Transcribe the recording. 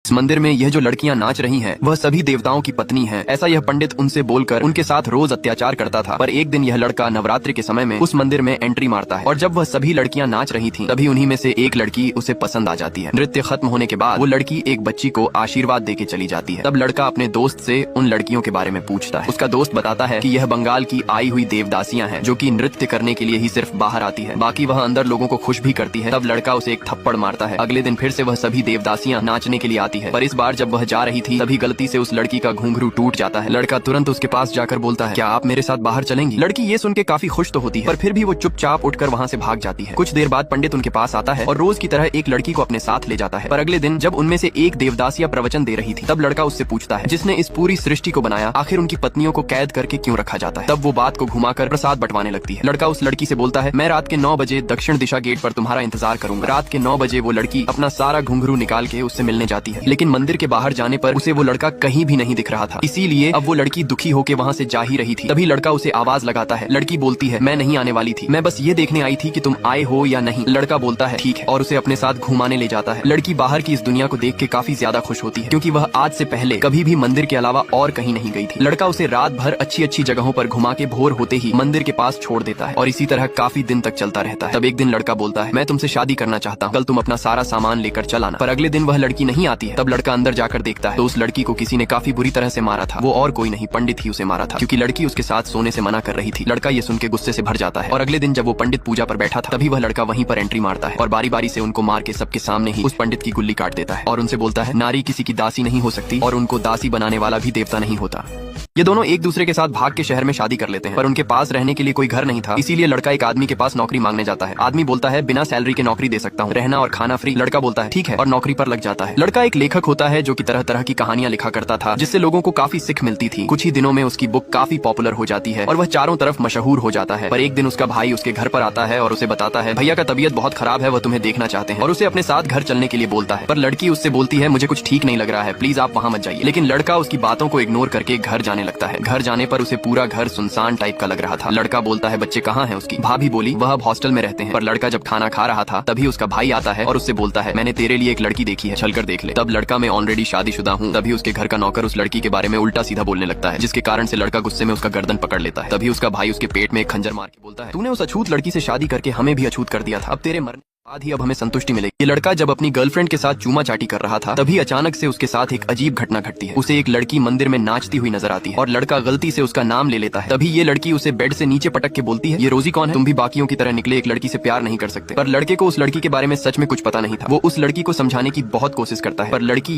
इस मंदिर में यह जो लड़कियां नाच रही हैं, वह सभी देवताओं की पत्नी हैं। ऐसा यह पंडित उनसे बोलकर उनके साथ रोज अत्याचार करता था। पर एक दिन यह लड़का नवरात्रि के समय में उस मंदिर में एंट्री मारता है और जब वह सभी लड़कियां नाच रही थीं, तभी उन्हीं में से एक लड़की उसे पसंद आ जाती है। नृत्य खत्म होने के बाद वो लड़की एक बच्ची को आशीर्वाद देके चली जाती है। तब लड़का अपने दोस्त से उन लड़कियों के बारे में पूछता है। उसका दोस्त बताता है कि यह बंगाल की आई हुई देवदासियां हैं, जो कि नृत्य करने के लिए ही सिर्फ बाहर आती है, बाकी वह अंदर लोगों को खुश भी करती है। तब लड़का उसे एक थप्पड़ मारता है। अगले दिन फिर से वह सभी देवदासियां नाचने के लिए आती है, पर इस बार जब वह जा रही थी तभी गलती से उस लड़की का घुंघरू टूट जाता है। लड़का तुरंत उसके पास जाकर बोलता है, क्या आप मेरे साथ बाहर चलेंगी? लड़की ये सुन के काफी खुश तो होती है, पर फिर भी वो चुपचाप उठकर वहाँ से भाग जाती है। कुछ देर बाद पंडित उनके पास आता है और रोज की तरह एक लड़की को अपने साथ ले जाता है। पर अगले दिन जब उनमें से एक देवदासिया प्रवचन दे रही थी, तब लड़का उससे पूछता है, जिसने इस पूरी सृष्टि को बनाया, आखिर उनकी पत्नियों को कैद करके क्यों रखा जाता है? तब वो बात को घुमाकर प्रसाद बंटवाने लगती है। लड़का उस लड़की से बोलता है, मैं रात के 9 बजे दक्षिण दिशा गेट पर तुम्हारा इंतजार करूंगा। रात के 9 बजे वो लड़की अपना सारा घुंघरू निकाल के उससे मिलने जाती है, लेकिन मंदिर के बाहर जाने पर उसे वो लड़का कहीं भी नहीं दिख रहा था। इसीलिए अब वो लड़की दुखी होकर वहाँ से जा ही रही थी। तभी लड़का उसे आवाज लगाता है। लड़की बोलती है, मैं नहीं आने वाली थी, मैं बस ये देखने आई थी कि तुम आए हो या नहीं। लड़का बोलता है, ठीक है, और उसे अपने साथ घुमाने ले जाता है। लड़की बाहर की इस दुनिया को देख के काफी ज्यादा खुश होती है, क्योंकि वह आज से पहले कभी भी मंदिर के अलावा और कहीं नहीं गई थी। लड़का उसे रात भर अच्छी अच्छी जगहों पर घुमा के भोर होते ही मंदिर के पास छोड़ देता है और इसी तरह काफी दिन तक चलता रहता है। तब एक दिन लड़का बोलता है, मैं तुमसे शादी करना चाहता हूँ, कल तुम अपना सारा सामान लेकर चल आना। पर अगले दिन वह लड़की नहीं आती है। तब लड़का अंदर जाकर देखता है तो उस लड़की को किसी ने काफी बुरी तरह से मारा था। वो और कोई नहीं, पंडित ही उसे मारा था, क्योंकि लड़की उसके साथ सोने से मना कर रही थी। लड़का ये सुन के गुस्से से भर जाता है और अगले दिन जब वो पंडित पूजा पर बैठा था, तभी वह लड़का वहीं पर एंट्री मारता है और बारी बारी से उनको मार के सबके सामने ही उस पंडित की गुल्ली काट देता है और उनसे बोलता है, नारी किसी की दासी नहीं हो सकती और उनको दासी बनाने वाला भी देवता नहीं होता। ये दोनों एक दूसरे के साथ भाग के शहर में शादी कर लेते हैं, पर उनके पास रहने के लिए कोई घर नहीं था। इसीलिए लड़का एक आदमी के पास नौकरी मांगने जाता है। आदमी बोलता है, बिना सैलरी के नौकरी दे सकता हूँ, रहना और खाना फ्री। लड़का बोलता है, ठीक है, और नौकरी पर लग जाता है। लड़का एक लेखक होता है जो कि तरह तरह की कहानियां लिखा करता था, जिससे लोगों को काफी सीख मिलती थी। कुछ ही दिनों में उसकी बुक काफी पॉपुलर हो जाती है और वह चारों तरफ मशहूर हो जाता है। पर एक दिन उसका भाई उसके घर पर आता है और उसे बताता है, भैया का तबीयत बहुत खराब है, वह तुम्हें देखना चाहते हैं, और उसे अपने साथ घर चलने के लिए बोलता है। पर लड़की उससे बोलती है, मुझे कुछ ठीक नहीं लग रहा है, प्लीज आप वहाँ मत जाइए। लेकिन लड़का उसकी बातों को इग्नोर करके घर जाने लगता है। घर जाने पर उसे पूरा घर सुनसान टाइप का लग रहा था। लड़का बोलता है, बच्चे कहाँ हैं? उसकी भाभी बोली, वह अब हॉस्टल में रहते हैं। पर लड़का जब खाना खा रहा था, तभी उसका भाई आता है और उससे बोलता है, मैंने तेरे लिए एक लड़की देखी है, चलकर देख ले। तब लड़का, मैं ऑलरेडी शादीशुदा हूँ। तभी उसके घर का नौकर उस लड़की के बारे में उल्टा सीधा बोलने लगता है, जिसके कारण से लड़का गुस्से में उसका गर्दन पकड़ लेता है। तभी उसका भाई उसके पेट में एक खंजर मार के बोलता है, तूने उस अछूत लड़की से शादी करके हमें भी अछूत कर दिया था, अब तेरे मरने बाद ही अब हमें संतुष्टि मिलेगी। ये लड़का जब अपनी गर्लफ्रेंड के साथ चूमा चाटी कर रहा था, तभी अचानक से उसके साथ एक अजीब घटना घटती है। उसे एक लड़की मंदिर में नाचती हुई नजर आती है और लड़का गलती से उसका नाम ले लेता है। तभी ये लड़की उसे बेड से नीचे पटक के बोलती है, ये रोजी कौन है? तुम भी बाकियों की तरह निकले एक लड़की से प्यार नहीं कर सकते। पर लड़के को उस लड़की के बारे में सच में कुछ पता नहीं था। वो उस लड़की को समझाने की बहुत कोशिश करता है, पर लड़की